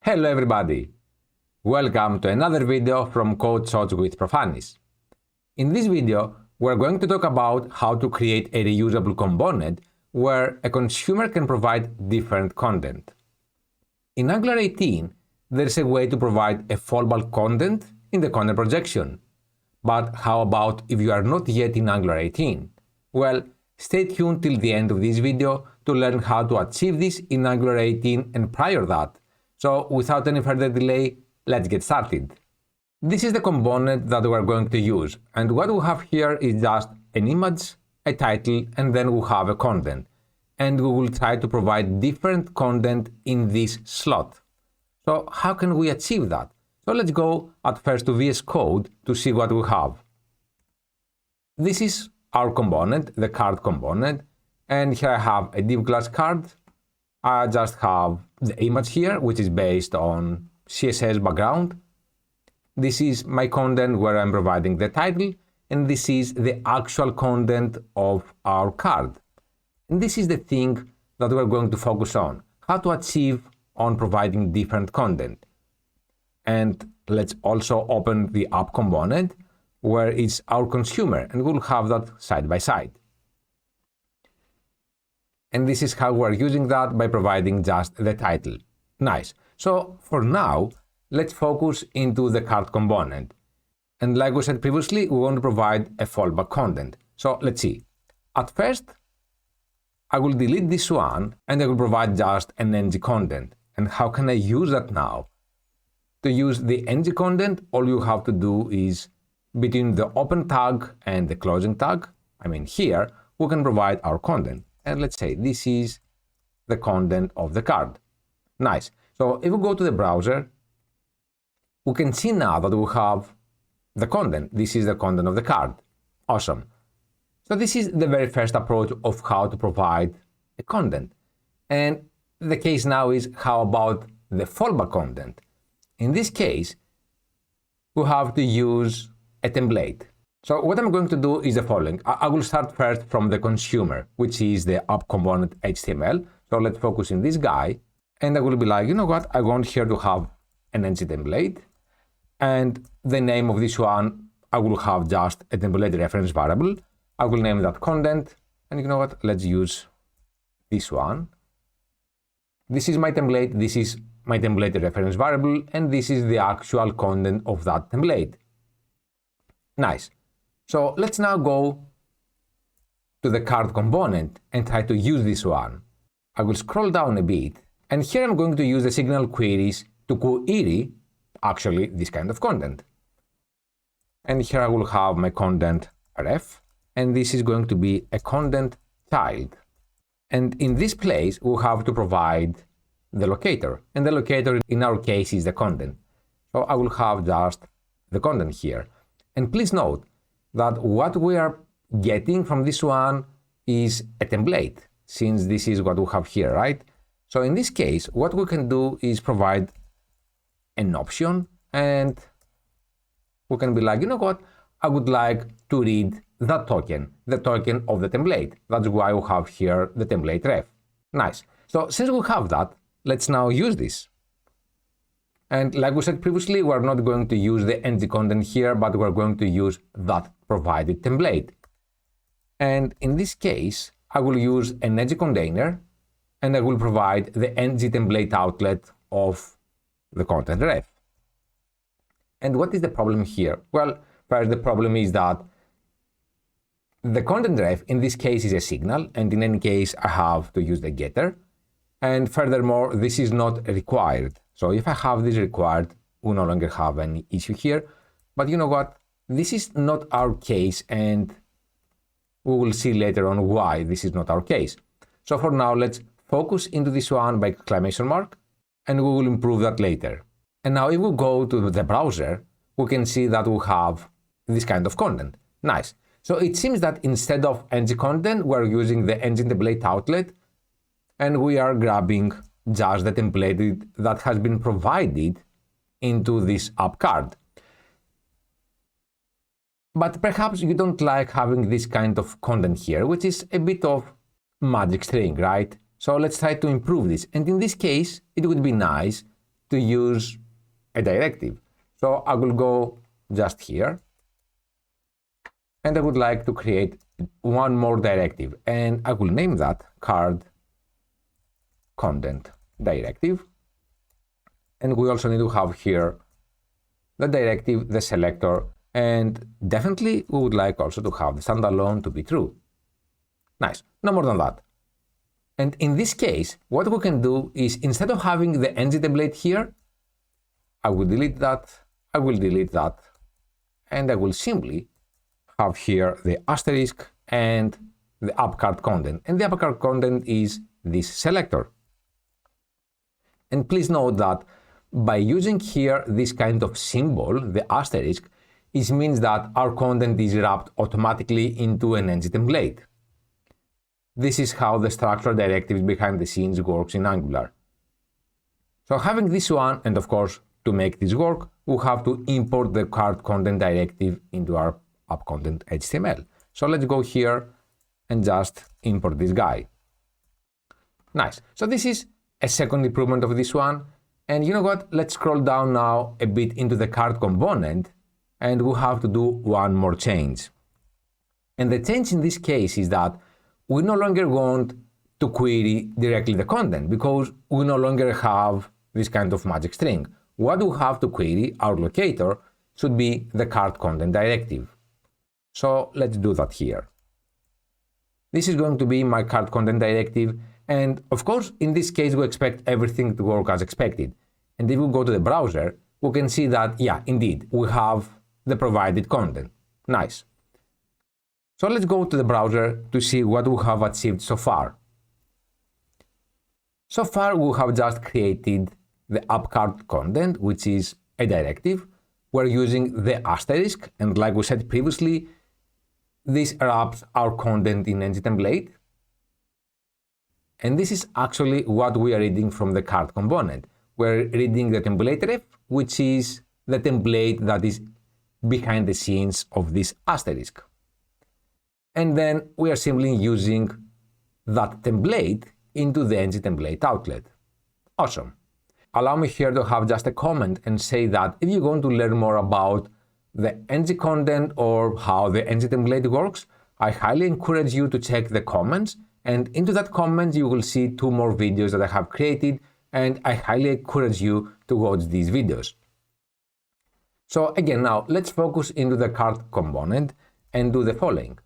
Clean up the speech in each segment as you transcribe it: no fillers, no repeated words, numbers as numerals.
Hello everybody! Welcome to another video from Code Shots with Profanis. In this video, we're going to talk about how to create a reusable component where a consumer can provide different content. In Angular 18, there's a way to provide a fallback content in the content projection. But how about if you are not yet in Angular 18? Well, stay tuned till the end of this video to learn how to achieve this in Angular 18 and prior that. So without any further delay, let's get started. This is the component that we're going to use, and what we have here is just an image, a title, and then we have a content. And we will try to provide different content in this slot. So how can we achieve that? So let's go at first to VS Code to see what we have. This is our component, the card component, and here I have a div class card. I just have the image here, which is based on CSS background. This is my content where I'm providing the title, and this is the actual content of our card. And this is the thing that we're going to focus on, how to achieve on providing different content. And let's also open the app component, where it's our consumer, and we'll have that side by side. And this is how we're using that by providing just the title. Nice. So for now, let's focus into the card component. And like we said previously, we want to provide a fallback content. So let's see. At first, I will delete this one and I will provide just an ng content. And how can I use that now? To use the ng content, all you have to do is between the open tag and the closing tag, here, we can provide our content. And let's say this is the content of the card. Nice. So if we go to the browser, we can see now that we have the content. This is the content of the card. Awesome. So this is the very first approach of how to provide a content. And the case now is how about the fallback content? In this case, we have to use a template. So what I'm going to do is the following. I will start first from the consumer, which is the app component HTML. So let's focus in this guy. And I will be like, you know what? I want here to have an ng template. And the name of this one, I will have just a template reference variable. I will name that content. And you know what? Let's use this one. This is my template. This is my template reference variable. And this is the actual content of that template. Nice. So let's now go to the card component and try to use this one. I will scroll down a bit, and here I'm going to use the signal queries to query actually this kind of content. And here I will have my content ref, and this is going to be a content child. And in this place, we'll have to provide the locator, and the locator in our case is the content. So I will have just the content here. And please note that what we are getting from this one is a template, since this is what we have here, right? So in this case, what we can do is provide an option, and we can be like, you know what? I would like to read that token, the token of the template. That's why we have here the template ref. Nice. So since we have that, let's now use this. And like we said previously, we're not going to use the ng content here, but we're going to use that provided template. And in this case, I will use an ng container, and I will provide the ng template outlet of the content ref. And what is the problem here? Well, first, the problem is that the content ref in this case is a signal, and in any case, I have to use the getter. And furthermore, this is not required. So if I have this required, we no longer have any issue here. But you know what? This is not our case, and we will see later on why this is not our case. So for now, let's focus into this one by exclamation mark, and we will improve that later. And now if we go to the browser, we can see that we have this kind of content. Nice. So it seems that instead of ng content, we're using the ng template outlet, and we are grabbing just the template that has been provided into this app card. But perhaps you don't like having this kind of content here, which is a bit of magic string, right? So let's try to improve this. And in this case, it would be nice to use a directive. So I will go just here, and I would like to create one more directive, and I will name that card content directive. And we also need to have here the directive, the selector, and definitely we would like also to have the standalone to be true. Nice, no more than that. And in this case, what we can do is, instead of having the ng template here, I will delete that, I will delete that, and I will simply have here the asterisk and the app card content. And the app card content is this selector. And please note that by using here this kind of symbol, the asterisk, it means that our content is wrapped automatically into an ng template. This is how the structural directives behind the scenes works in Angular. So having this one, and of course, to make this work, we'll have to import the card content directive into our app content HTML. So let's go here and just import this guy. Nice. So this is a second improvement of this one. And you know what? Let's scroll down now a bit into the card component, and we'll have to do one more change. And the change in this case is that we no longer want to query directly the content, because we no longer have this kind of magic string. What we have to query, our locator, should be the card content directive. So let's do that here. This is going to be my card content directive. And of course, in this case, we expect everything to work as expected. And if we go to the browser, we can see that, yeah, indeed, we have the provided content. Nice. So let's go to the browser to see what we have achieved so far. So far, we have just created the app card content, which is a directive. We're using the asterisk, and like we said previously, this wraps our content in ng template. And this is actually what we are reading from the card component. We're reading the template ref, which is the template that is behind the scenes of this asterisk. And then we are simply using that template into the ng template outlet. Awesome. Allow me here to have just a comment and say that if you want to learn more about the ng content or how the ng template works, I highly encourage you to check the comments, and into that comment you will see 2 more videos that I have created, and I highly encourage you to watch these videos. So again, now let's focus into the card component and do the following.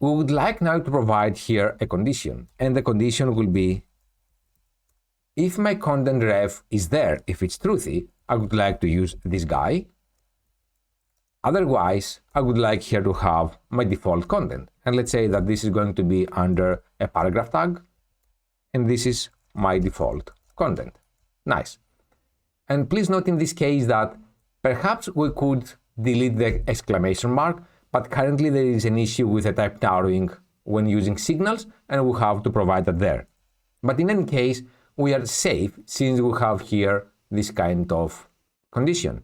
We would like now to provide here a condition, and the condition will be, if my content ref is there, if it's truthy, I would like to use this guy. Otherwise, I would like here to have my default content. And let's say that this is going to be under a paragraph tag, and this is my default content. Nice. And please note in this case that perhaps we could delete the exclamation mark, but currently there is an issue with the type narrowing when using signals, and we have to provide that there. But in any case, we are safe since we have here this kind of condition.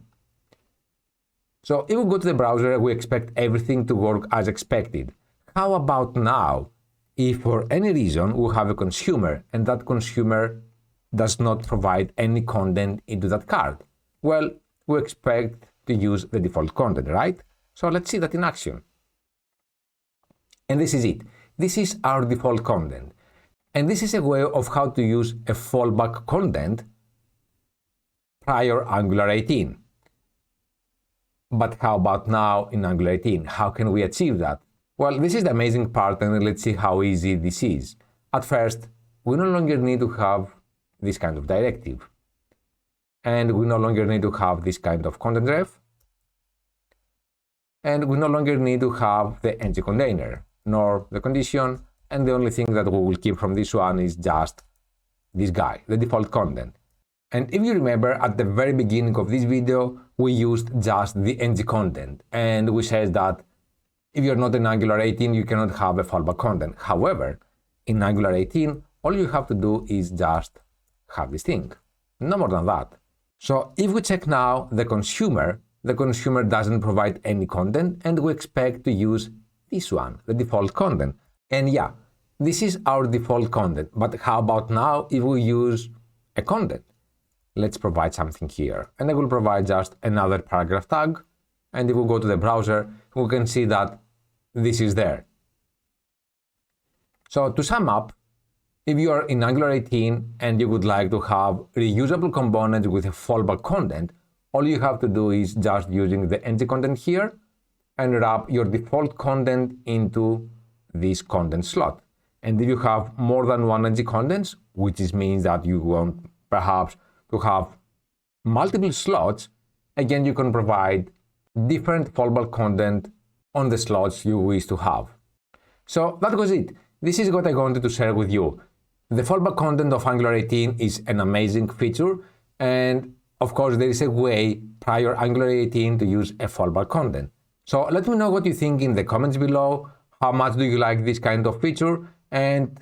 So if we go to the browser, we expect everything to work as expected. How about now, if for any reason we have a consumer and that consumer does not provide any content into that card? Well, we expect to use the default content, right? So let's see that in action. And this is it. This is our default content. And this is a way of how to use a fallback content prior Angular 18. But how about now in Angular 18? How can we achieve that? Well, this is the amazing part, and let's see how easy this is. At first, we no longer need to have this kind of directive. And we no longer need to have this kind of content ref. And we no longer need to have the ng container, nor the condition. And the only thing that we will keep from this one is just this guy, the default content. And if you remember, at the very beginning of this video, we used just the ng content. And we said that if you're not in Angular 18, you cannot have a fallback content. However, in Angular 18, all you have to do is just have this thing. No more than that. So if we check now the consumer doesn't provide any content, and we expect to use this one, the default content. And yeah, this is our default content. But how about now if we use a content. Let's provide something here. And I will provide just another paragraph tag. And if we go to the browser, we can see that this is there. So to sum up, if you are in Angular 18 and you would like to have reusable components with a fallback content, all you have to do is just using the ng content here and wrap your default content into this content slot. And if you have more than one ng contents, which means that you want perhaps to have multiple slots, again, you can provide different fallback content on the slots you wish to have. So that was it. This is what I wanted to share with you. The fallback content of Angular 18 is an amazing feature, and of course there is a way prior Angular 18 to use a fallback content. So let me know what you think in the comments below. How much do you like this kind of feature? And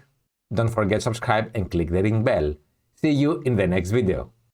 don't forget to subscribe and click the ring bell. See you in the next video.